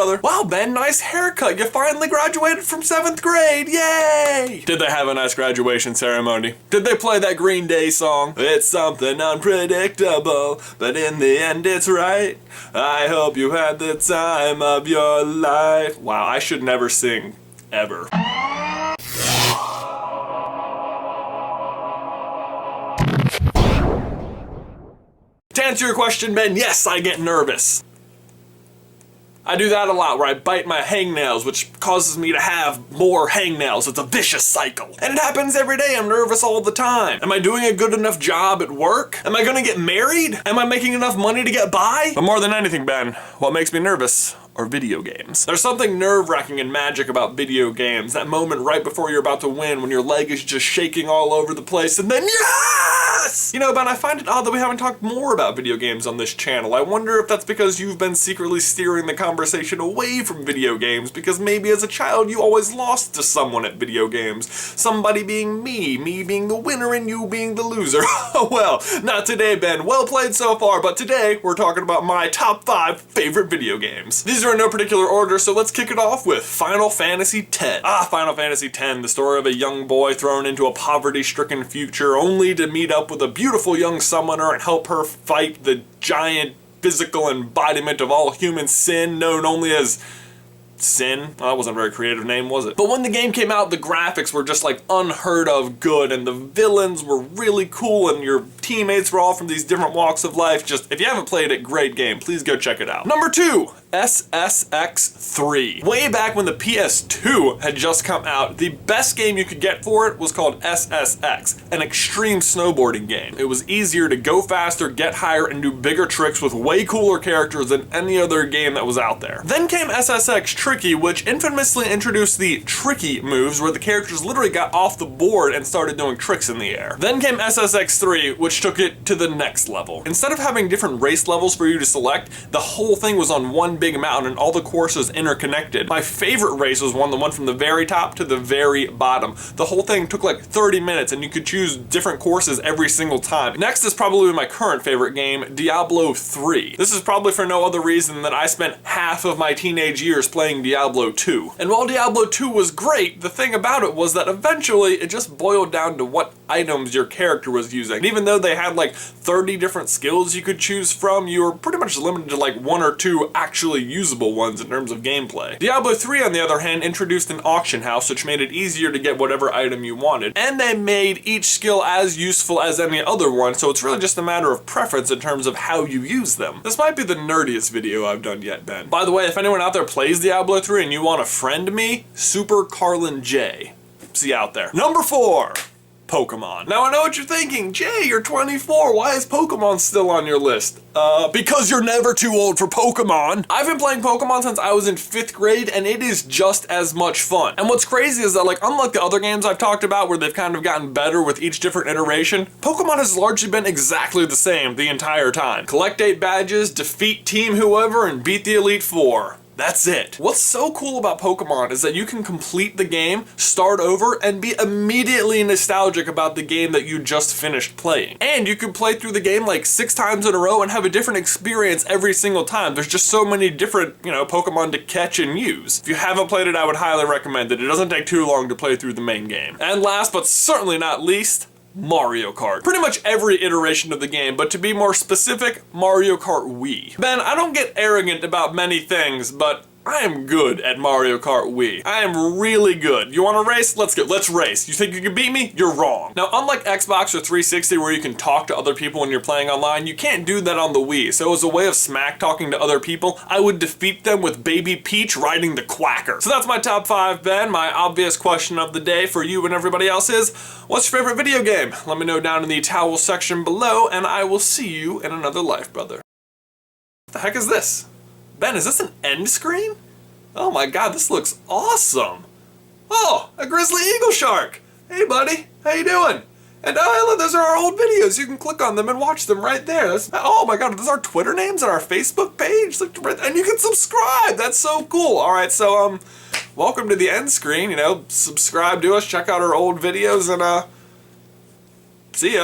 brother. Wow, Ben, nice haircut. You finally graduated from 7th grade. Yay! Did they have a nice graduation ceremony? Did they play that Green Day song? It's something unpredictable, but in the end it's right. I hope you had the time of your life. Wow, I should never sing, ever. To answer your question, Ben, yes, I get nervous. I do that a lot, where I bite my hangnails, which causes me to have more hangnails. It's a vicious cycle. And it happens every day. I'm nervous all the time. Am I doing a good enough job at work? Am I gonna get married? Am I making enough money to get by? But more than anything, Ben, what makes me nervous are video games. There's something nerve-wracking and magic about video games. That moment right before you're about to win when your leg is just shaking all over the place and then yes! You know, Ben, I find it odd that we haven't talked more about video games on this channel. I wonder if that's because you've been secretly steering the conversation away from video games because maybe as a child you always lost to someone at video games. Somebody being me being the winner and you being the loser. Oh well, not today, Ben. Well played so far, but today we're talking about my top 5 favorite video games. These are in no particular order, so let's kick it off with Final Fantasy X. Final Fantasy X, the story of a young boy thrown into a poverty-stricken future only to meet up with a beautiful young summoner and help her fight the giant physical embodiment of all human sin known only as Sin. Well, that wasn't a very creative name, was it? But when the game came out, the graphics were just like unheard of good, and the villains were really cool, and your teammates were all from these different walks of life. Just, if you haven't played it, great game. Please go check it out. Number 2, SSX3. Way back when the PS2 had just come out, the best game you could get for it was called SSX, an extreme snowboarding game. It was easier to go faster, get higher, and do bigger tricks with way cooler characters than any other game that was out there. Then came SSX Tricky, which infamously introduced the tricky moves where the characters literally got off the board and started doing tricks in the air. Then came SSX3, which took it to the next level. Instead of having different race levels for you to select, the whole thing was on one big mountain and all the courses interconnected. My favorite race was the one from the very top to the very bottom. The whole thing took like 30 minutes and you could choose different courses every single time. Next is probably my current favorite game, Diablo 3. This is probably for no other reason than I spent half of my teenage years playing Diablo 2. And while Diablo 2 was great, the thing about it was that eventually it just boiled down to what items your character was using. And even though they had like 30 different skills you could choose from, you were pretty much limited to like 1 or 2 actually usable ones in terms of gameplay. Diablo 3, on the other hand, introduced an auction house, which made it easier to get whatever item you wanted. And they made each skill as useful as any other one, so it's really just a matter of preference in terms of how you use them. This might be the nerdiest video I've done yet, Ben. By the way, if anyone out there plays Diablo 3 and you want to friend me, Super Carlin J. See you out there. Number 4. Pokemon. Now I know what you're thinking, Jay, you're 24, why is Pokemon still on your list? Because you're never too old for Pokemon. I've been playing Pokemon since I was in 5th grade and it is just as much fun. And what's crazy is that, like, unlike the other games I've talked about where they've kind of gotten better with each different iteration, Pokemon has largely been exactly the same the entire time. Collect 8 badges, defeat team whoever, and beat the Elite Four. That's it. What's so cool about Pokemon is that you can complete the game, start over, and be immediately nostalgic about the game that you just finished playing. And you can play through the game like 6 times in a row and have a different experience every single time. There's just so many different, Pokemon to catch and use. If you haven't played it, I would highly recommend it. It doesn't take too long to play through the main game. And last but certainly not least, Mario Kart. Pretty much every iteration of the game, but to be more specific, Mario Kart Wii. Ben, I don't get arrogant about many things, but I am good at Mario Kart Wii. I am really good. You want to race? Let's go. Let's race. You think you can beat me? You're wrong. Now, unlike Xbox or 360 where you can talk to other people when you're playing online, you can't do that on the Wii. So as a way of smack talking to other people, I would defeat them with Baby Peach riding the Quacker. So that's my top 5, Ben. My obvious question of the day for you and everybody else is, what's your favorite video game? Let me know down in the towel section below, and I will see you in another life, brother. What the heck is this? Ben, is this an end screen? Oh my god, this looks awesome! Oh, a grizzly eagle shark! Hey buddy, how you doing? And look, those are our old videos. You can click on them and watch them right there. Oh my god, those are our Twitter names and our Facebook page? Look, and you can subscribe! That's so cool! Alright, so, welcome to the end screen, subscribe to us, check out our old videos, and, see ya.